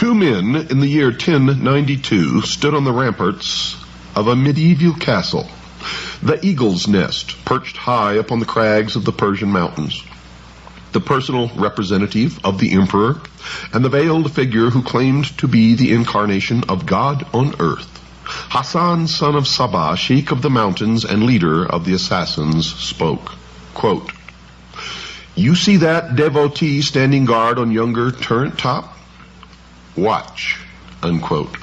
Two men in the year 1092 stood on the ramparts of a medieval castle, the Eagle's Nest, perched high upon the crags of the Persian mountains. The personal representative of the emperor, and the veiled figure who claimed to be the incarnation of God on earth, Hassan, son of Sabah, sheikh of the mountains and leader of the assassins, spoke. Quote, "You see that devotee standing guard on yonder turret top? Watch." Unquote.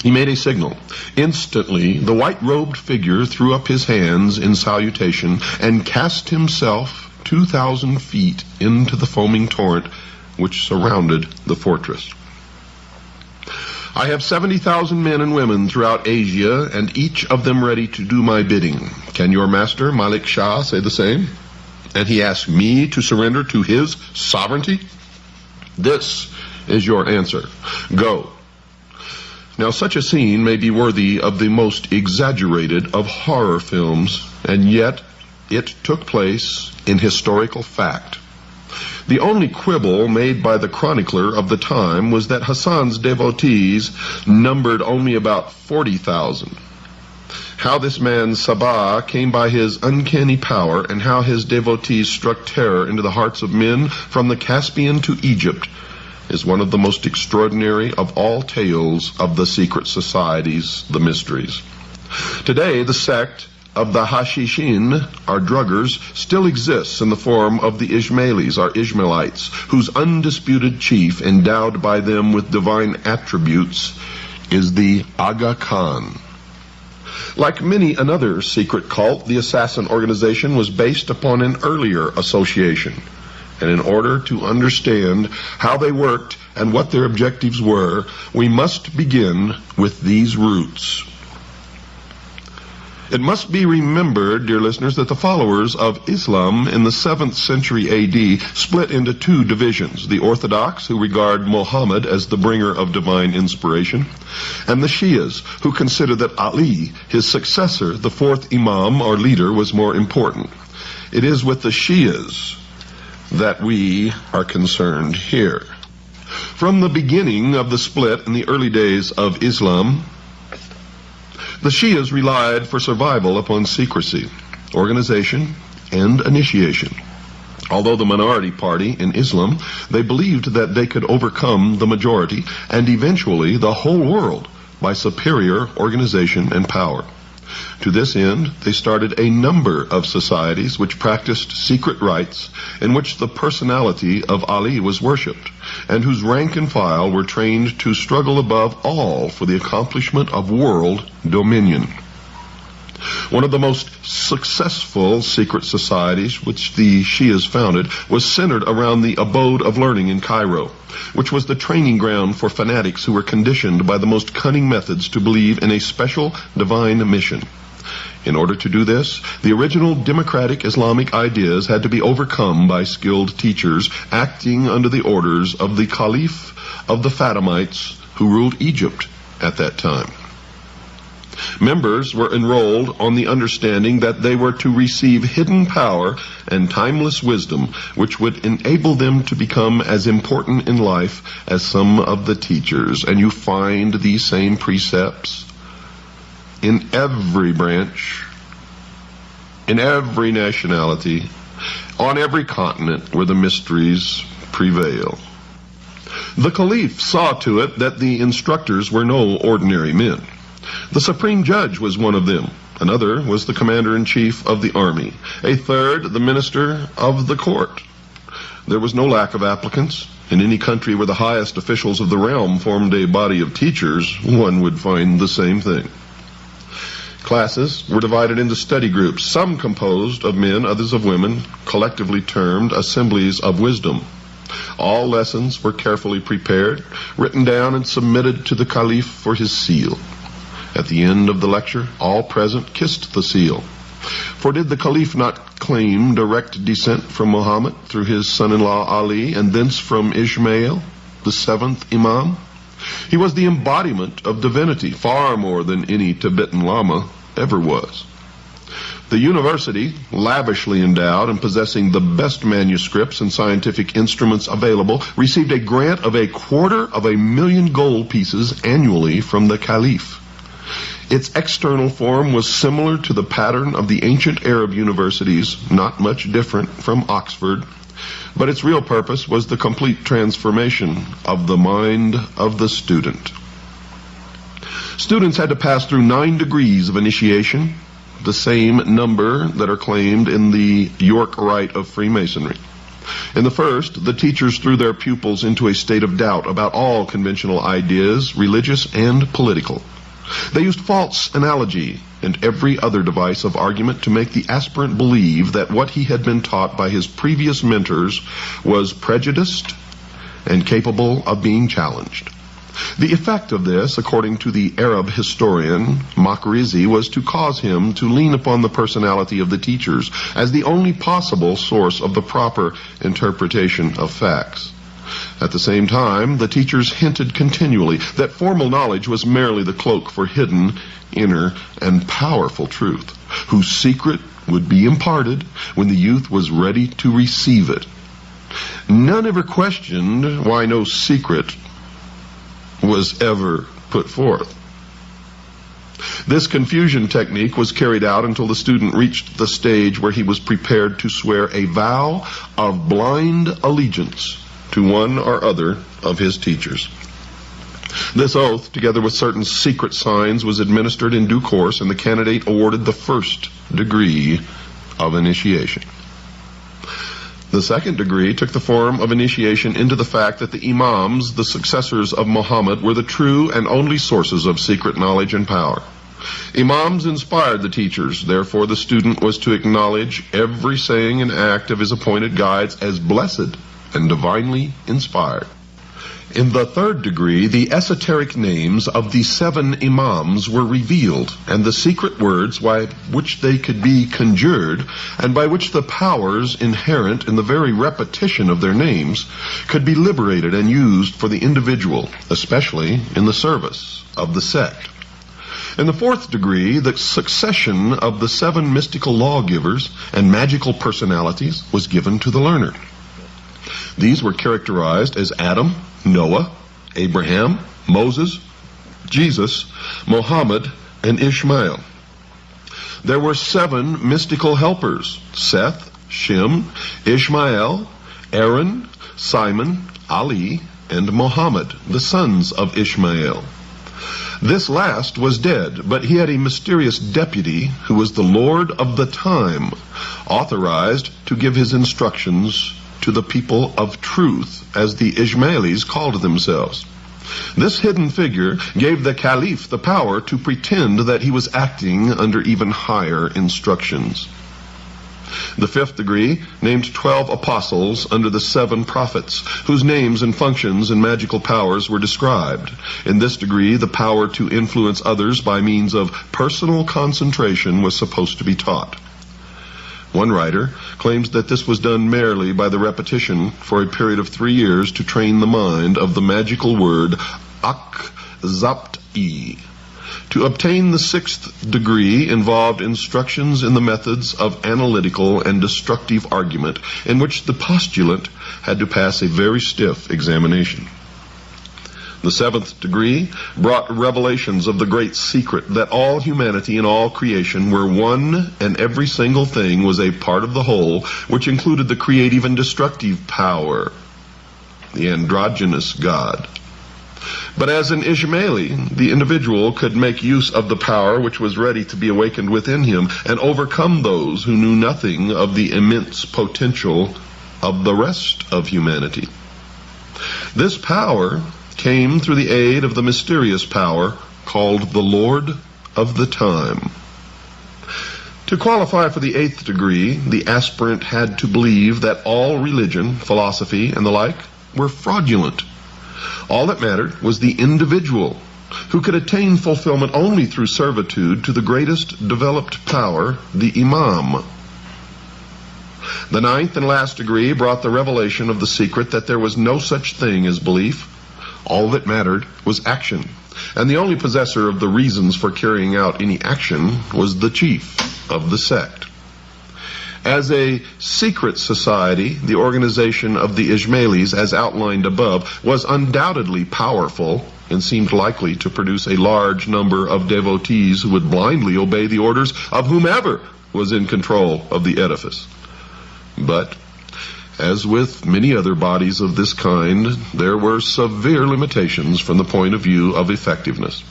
He made a signal. Instantly, the white-robed figure threw up his hands in salutation and cast himself 2,000 feet into the foaming torrent which surrounded the fortress. "I have 70,000 men and women throughout Asia, and each of them ready to do my bidding. Can your master, Malik Shah, say the same? And he asked me to surrender to his sovereignty? This is your answer. Go." Now, such a scene may be worthy of the most exaggerated of horror films, and yet it took place in historical fact. The only quibble made by the chronicler of the time was that Hassan's devotees numbered only about 40,000. How this man Sabah came by his uncanny power, and how his devotees struck terror into the hearts of men from the Caspian to Egypt, is one of the most extraordinary of all tales of the secret societies, the mysteries. Today, the sect of the Hashishin, our druggers, still exists in the form of the Ismailis, our Ishmaelites, whose undisputed chief, endowed by them with divine attributes, is the Aga Khan. Like many another secret cult, the assassin organization was based upon an earlier association. And in order to understand how they worked and what their objectives were, we must begin with these roots. It must be remembered, dear listeners, that the followers of Islam in the 7th century AD split into two divisions: the Orthodox, who regard Muhammad as the bringer of divine inspiration, and the Shias, who consider that Ali, his successor, the fourth Imam or leader, was more important. It is with the Shias that we are concerned here. From the beginning of the split in the early days of Islam, the Shias relied for survival upon secrecy, organization, and initiation. Although the minority party in Islam, they believed that they could overcome the majority and eventually the whole world by superior organization and power. To this end, they started a number of societies which practiced secret rites in which the personality of Ali was worshipped, and whose rank and file were trained to struggle above all for the accomplishment of world dominion. One of the most successful secret societies which the Shias founded was centered around the abode of learning in Cairo, which was the training ground for fanatics who were conditioned by the most cunning methods to believe in a special divine mission. In order to do this, the original democratic Islamic ideas had to be overcome by skilled teachers acting under the orders of the Caliph of the Fatimites who ruled Egypt at that time. Members were enrolled on the understanding that they were to receive hidden power and timeless wisdom, which would enable them to become as important in life as some of the teachers. And you find these same precepts in every branch, in every nationality, on every continent where the mysteries prevail. The Caliph saw to it that the instructors were no ordinary men. The supreme judge was one of them. Another was the commander-in-chief of the army. A third, the minister of the court. There was no lack of applicants. In any country where the highest officials of the realm formed a body of teachers, one would find the same thing. Classes were divided into study groups, some composed of men, others of women, collectively termed assemblies of wisdom. All lessons were carefully prepared, written down, and submitted to the Caliph for his seal. At the end of the lecture, all present kissed the seal. For did the Caliph not claim direct descent from Muhammad through his son-in-law Ali, and thence from Ishmael, the seventh Imam? He was the embodiment of divinity, far more than any Tibetan Lama ever was. The university, lavishly endowed and possessing the best manuscripts and scientific instruments available, received a grant of 250,000 gold pieces annually from the Caliph. Its external form was similar to the pattern of the ancient Arab universities, not much different from Oxford, but its real purpose was the complete transformation of the mind of the student. Students had to pass through 9 degrees of initiation, the same number that are claimed in the York Rite of Freemasonry. In the first, the teachers threw their pupils into a state of doubt about all conventional ideas, religious and political. They used false analogy and every other device of argument to make the aspirant believe that what he had been taught by his previous mentors was prejudiced and capable of being challenged. The effect of this, according to the Arab historian Makrizi, was to cause him to lean upon the personality of the teachers as the only possible source of the proper interpretation of facts. At the same time, the teachers hinted continually that formal knowledge was merely the cloak for hidden, inner, and powerful truth, whose secret would be imparted when the youth was ready to receive it. None ever questioned why no secret was ever put forth. This confusion technique was carried out until the student reached the stage where he was prepared to swear a vow of blind allegiance to one or other of his teachers. This oath, together with certain secret signs, was administered in due course, and the candidate awarded the first degree of initiation. The second degree took the form of initiation into the fact that the imams, the successors of Muhammad, were the true and only sources of secret knowledge and power. Imams inspired the teachers, therefore the student was to acknowledge every saying and act of his appointed guides as blessed and divinely inspired. In the third degree, the esoteric names of the 7 imams were revealed, and the secret words by which they could be conjured, and by which the powers inherent in the very repetition of their names could be liberated and used for the individual, especially in the service of the sect. In the fourth degree, the succession of the 7 mystical lawgivers and magical personalities was given to the learner. These were characterized as Adam, Noah, Abraham, Moses, Jesus, Muhammad, and Ishmael. There were 7 mystical helpers: Seth, Shem, Ishmael, Aaron, Simon, Ali, and Muhammad, the sons of Ishmael. This last was dead, but he had a mysterious deputy who was the Lord of the time, authorized to give his instructions to the people of truth, as the Ismailis called themselves. This hidden figure gave the Caliph the power to pretend that he was acting under even higher instructions. The fifth degree named 12 apostles under the 7 prophets, whose names and functions and magical powers were described. In this degree, the power to influence others by means of personal concentration was supposed to be taught. One writer claims that this was done merely by the repetition for a period of 3 years to train the mind of the magical word Ak-Zapt-I. To obtain the 6th degree involved instructions in the methods of analytical and destructive argument, in which the postulant had to pass a very stiff examination. The 7th degree brought revelations of the great secret that all humanity and all creation were one, and every single thing was a part of the whole, which included the creative and destructive power, the androgynous God. But as an Ismaili, the individual could make use of the power which was ready to be awakened within him and overcome those who knew nothing of the immense potential of the rest of humanity. This power came through the aid of the mysterious power called the Lord of the Time. To qualify for the 8th degree, the aspirant had to believe that all religion, philosophy, and the like were fraudulent. All that mattered was the individual, who could attain fulfillment only through servitude to the greatest developed power, the Imam. The 9th and last degree brought the revelation of the secret that there was no such thing as belief, All that mattered was action, and the only possessor of the reasons for carrying out any action was the chief of the sect. As a secret society, the organization of the Ismailis, as outlined above, was undoubtedly powerful and seemed likely to produce a large number of devotees who would blindly obey the orders of whomever was in control of the edifice. But, as with many other bodies of this kind, there were severe limitations from the point of view of effectiveness.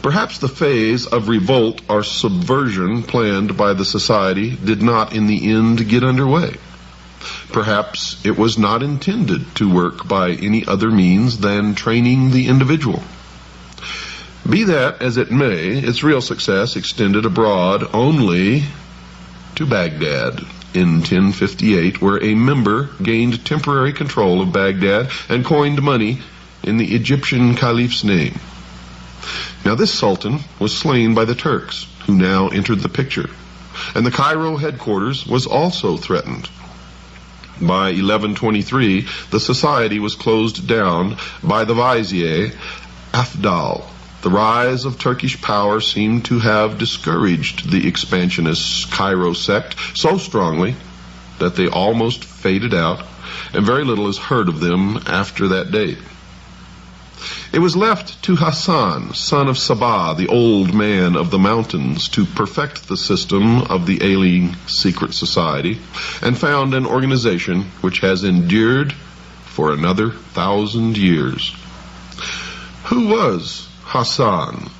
Perhaps the phase of revolt or subversion planned by the society did not in the end get underway. Perhaps it was not intended to work by any other means than training the individual. Be that as it may, its real success extended abroad only to Baghdad in 1058, where a member gained temporary control of Baghdad and coined money in the Egyptian caliph's name. Now this sultan was slain by the Turks, who now entered the picture, and the Cairo headquarters was also threatened. By 1123, the society was closed down by the vizier Afdal. The rise of Turkish power seemed to have discouraged the expansionist Cairo sect so strongly that they almost faded out, and very little is heard of them after that date. It was left to Hassan, son of Sabah, the old man of the mountains, to perfect the system of the ailing secret society and found an organization which has endured for another 1,000 years. Who was Hassan?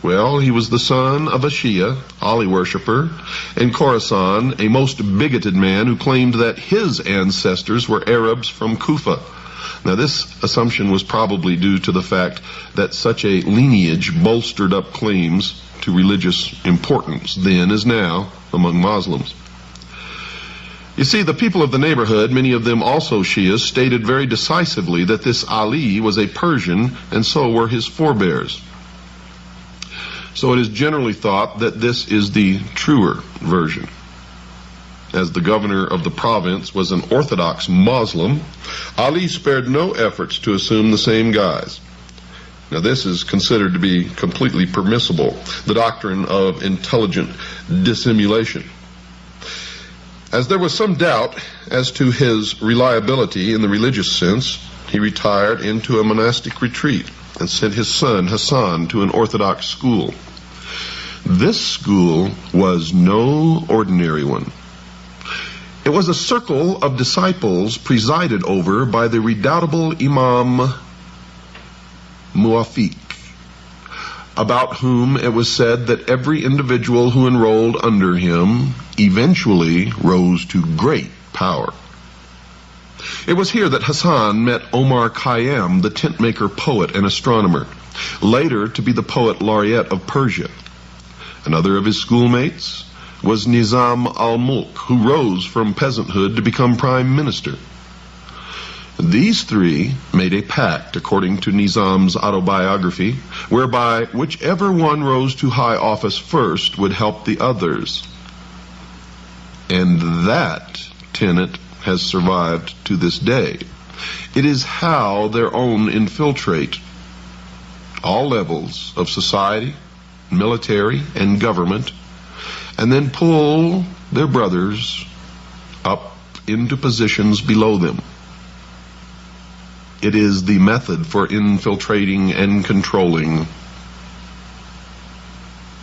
Well, he was the son of a Shia, Ali worshipper, in Khorasan, a most bigoted man who claimed that his ancestors were Arabs from Kufa. Now, this assumption was probably due to the fact that such a lineage bolstered up claims to religious importance then as now among Muslims. You see, the people of the neighborhood, many of them also Shias, stated very decisively that this Ali was a Persian, and so were his forebears. So it is generally thought that this is the truer version. As the governor of the province was an Orthodox Muslim, Ali spared no efforts to assume the same guise. Now this is considered to be completely permissible, the doctrine of intelligent dissimulation. As there was some doubt as to his reliability in the religious sense, he retired into a monastic retreat and sent his son Hassan to an Orthodox school. This school was no ordinary one. It was a circle of disciples presided over by the redoubtable Imam Muwafiq, about whom it was said that every individual who enrolled under him eventually rose to great power. It was here that Hassan met Omar Khayyam, the tent-maker poet and astronomer, later to be the poet laureate of Persia. Another of his schoolmates was Nizam al-Mulk, who rose from peasanthood to become prime minister. These three made a pact, according to Nizam's autobiography, whereby whichever one rose to high office first would help the others. And that tenet has survived to this day. It is how their own infiltrate all levels of society, military, and government, and then pull their brothers up into positions below them. It is the method for infiltrating and controlling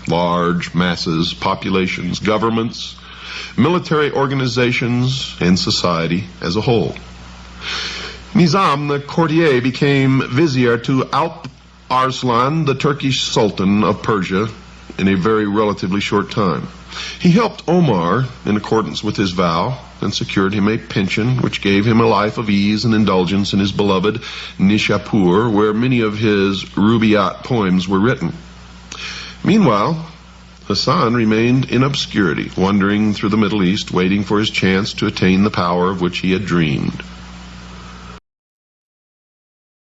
large masses, populations, governments, military organizations, and society as a whole. Nizam, the courtier, became vizier to Alp Arslan, the Turkish Sultan of Persia, in a very relatively short time. He helped Omar in accordance with his vow and secured him a pension which gave him a life of ease and indulgence in his beloved Nishapur, where many of his Rubaiyat poems were written. Meanwhile, Hassan remained in obscurity, wandering through the Middle East, waiting for his chance to attain the power of which he had dreamed.